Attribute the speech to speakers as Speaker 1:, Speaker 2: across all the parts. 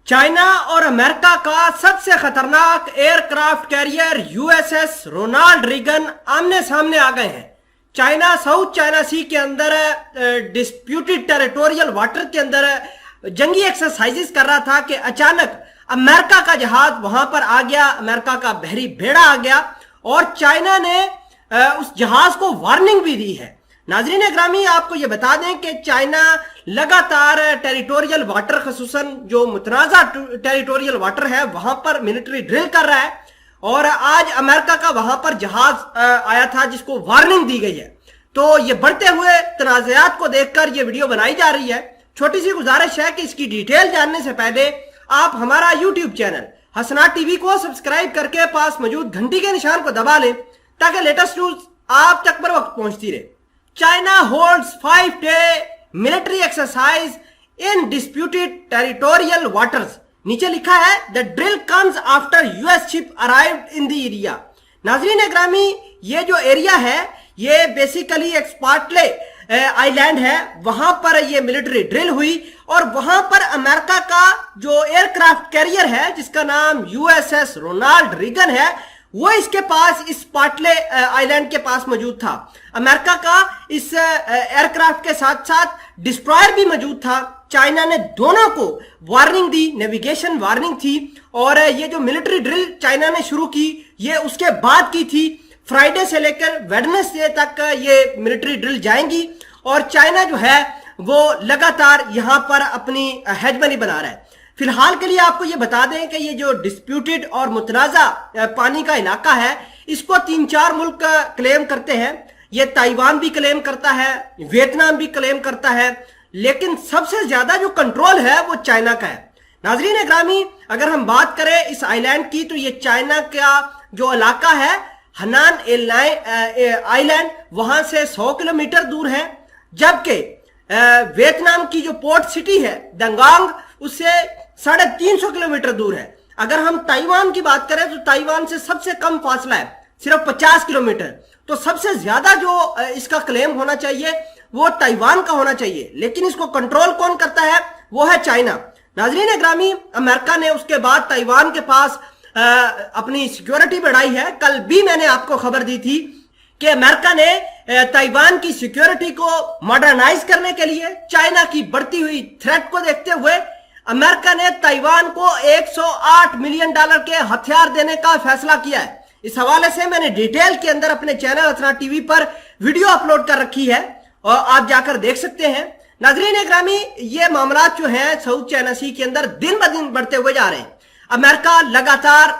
Speaker 1: China और America का सबसे खतरनाक aircraft carrier USS Ronald Reagan आमने सामने आ गए हैं। चाइना साउथ चाइना सी के अंदर डिस्प्यूटेड टेरिटोरियल वाटर के अंदर जंगी एक्सरसाइजेस कर रहा था कि अचानक अमेरिका का जहाज वहां पर आ गया, अमेरिका का बहरी बेड़ा आ गया और चाइना ने उस जहाज को वार्निंग भी दी है। नाजरीन ग्रामी, आपको ये बता दें कि चाइना लगातार टेरिटोरियल वाटर, खसूसन जो मुतनाज़ा टेरिटोरियल वाटर है वहां पर मिलिट्री ड्रिल कर रहा है और आज अमेरिका का वहां पर जहाज आया था जिसको वार्निंग दी गई है। तो ये बढ़ते हुए तनाज़ात को देखकर ये वीडियो बनाई जा रही है। छोटी सी गुजारिश है कि इसकी डिटेल जानने से पहले आप हमारा यूट्यूब चैनल हसनात टीवी को सब्सक्राइब करके पास मौजूद घंटी के निशान को दबा लें ताकि लेटेस्ट न्यूज आप तक बर वक्त पहुंचती रहे। China holds 5-day military exercise in disputed territorial waters. नीचे लिखा है the drill comes after US ship arrived in the area. नाजरीन ग्रामी, ये जो एरिया है ये बेसिकली एक स्पार्टले आइलैंड है, वहां पर ये मिलिट्री ड्रिल हुई और वहां पर अमेरिका का जो एयरक्राफ्ट कैरियर है जिसका नाम यूएसएस रोनाल्ड रीगन है वो इसके पास इस पाटले आइलैंड के पास मौजूद था। अमेरिका का इस एयरक्राफ्ट के साथ साथ डिस्ट्रॉयर भी मौजूद था। चाइना ने दोनों को वार्निंग दी, नेविगेशन वार्निंग थी और ये जो मिलिट्री ड्रिल चाइना ने शुरू की ये उसके बाद की थी। फ्राइडे से लेकर वेडनेसडे तक ये मिलिट्री ड्रिल जाएंगी और चाइना जो है वो लगातार यहां पर अपनी हेजमनी बना रहा है। फिलहाल के लिए आपको ये बता दें कि ये जो डिस्प्यूटेड और मुतनाज़ा पानी का इलाका है इसको 3-4 मुल्क क्लेम करते हैं। ये ताइवान भी क्लेम करता है, वियतनाम भी क्लेम करता है, लेकिन सबसे ज्यादा जो कंट्रोल है वो चाइना का है। नाजरीन ग्रामी, अगर हम बात करें इस आइलैंड की तो ये चाइना का जो इलाका है हनान आइलैंड वहां से 100 किलोमीटर दूर है, जबकि वियतनाम की जो पोर्ट सिटी है डंगांग उससे 350 किलोमीटर दूर है। अगर हम ताइवान की बात करें तो ताइवान से सबसे कम फासला है, सिर्फ 50 किलोमीटर। तो सबसे ज्यादा जो इसका क्लेम होना चाहिए वो ताइवान का होना चाहिए, लेकिन इसको कंट्रोल कौन करता है वो है चाइना। नाजरीन ग्रामी, अमेरिका ने उसके बाद ताइवान के पास अपनी सिक्योरिटी बढ़ाई है। कल भी मैंने आपको खबर दी थी कि अमेरिका ने ताइवान की सिक्योरिटी को मॉडर्नाइज करने के लिए चाइना की बढ़ती हुई थ्रेट को देखते हुए अमेरिका ने ताइवान को $108 मिलियन के हथियार देने का फैसला किया है। इस हवाले से मैंने डिटेल के अंदर अपने चैनल हसनात टीवी पर वीडियो अपलोड कर रखी है और आप जाकर देख सकते हैं। नाजरीन ग्रामी, ये मामला जो है साउथ चाइना सी के अंदर दिन ब दिन बढ़ते हुए जा रहे हैं। अमेरिका लगातार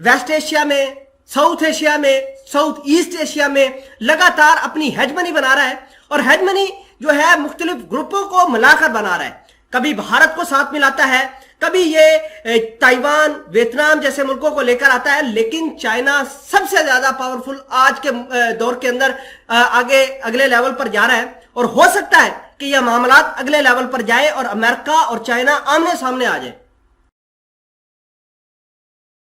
Speaker 1: वेस्ट एशिया में, साउथ एशिया में, साउथ ईस्ट एशिया में लगातार अपनी हेजमनी बना रहा है और हेजमनी जो है मुख्तलिफ ग्रुपों को मिलाकर बना रहा है। कभी भारत को साथ मिलाता है, कभी ये ताइवान, वियतनाम जैसे मुल्कों को लेकर आता है, लेकिन चाइना सबसे ज्यादा पावरफुल आज के दौर के अंदर आगे अगले लेवल पर जा रहा है और हो सकता है कि यह मामला अगले लेवल पर जाए और अमेरिका और चाइना आमने सामने आ जाए।